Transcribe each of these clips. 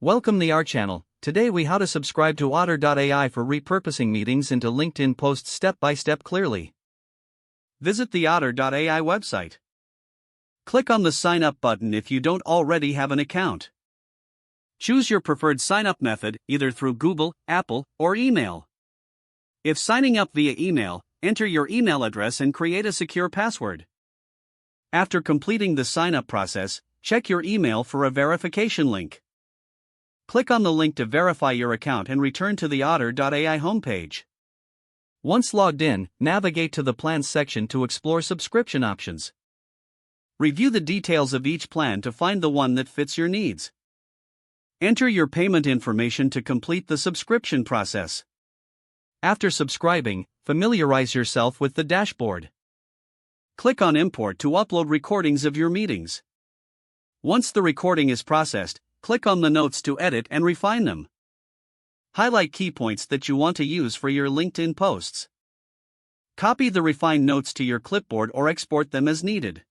Welcome to our channel. Today we how to subscribe to Otter.ai for repurposing meetings into LinkedIn posts step by step clearly. Visit the Otter.ai website. Click on the sign up button if you don't already have an account. Choose your preferred sign up method, either through Google, Apple, or email. If signing up via email, enter your email address and create a secure password. After completing the sign up process, check your email for a verification link. Click on the link to verify your account and return to the Otter.ai homepage. Once logged in, navigate to the Plans section to explore subscription options. Review the details of each plan to find the one that fits your needs. Enter your payment information to complete the subscription process. After subscribing, familiarize yourself with the dashboard. Click on Import to upload recordings of your meetings. Once the recording is processed, click on the notes to edit and refine them. Highlight key points that you want to use for your LinkedIn posts. Copy the refined notes to your clipboard or export them as needed.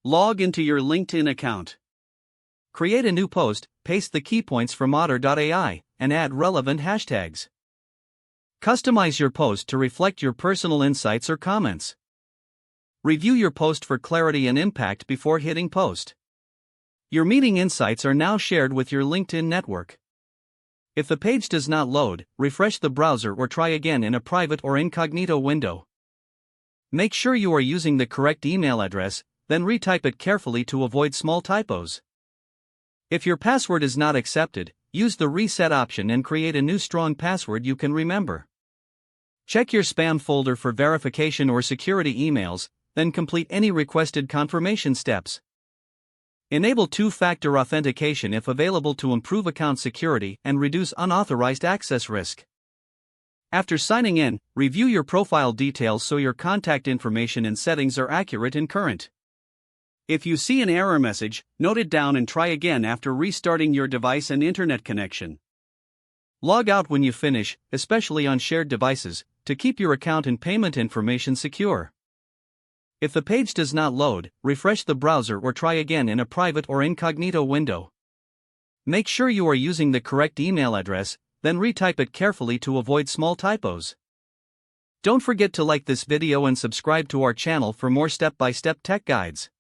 Log into your LinkedIn account. Create a new post, paste the key points from Otter.ai, and add relevant hashtags. Customize your post to reflect your personal insights or comments. Review your post for clarity and impact before hitting post. Your meeting insights are now shared with your LinkedIn network. If the page does not load, refresh the browser or try again in a private or incognito window. Make sure you are using the correct email address, then retype it carefully to avoid small typos. If your password is not accepted, use the reset option and create a new strong password you can remember. Check your spam folder for verification or security emails, then complete any requested confirmation steps. Enable two-factor authentication if available to improve account security and reduce unauthorized access risk. After signing in, review your profile details so your contact information and settings are accurate and current. If you see an error message, note it down and try again after restarting your device and internet connection. Log out when you finish, especially on shared devices, to keep your account and payment information secure. If the page does not load, refresh the browser or try again in a private or incognito window. Make sure you are using the correct email address, then retype it carefully to avoid small typos. Don't forget to like this video and subscribe to our channel for more step-by-step tech guides.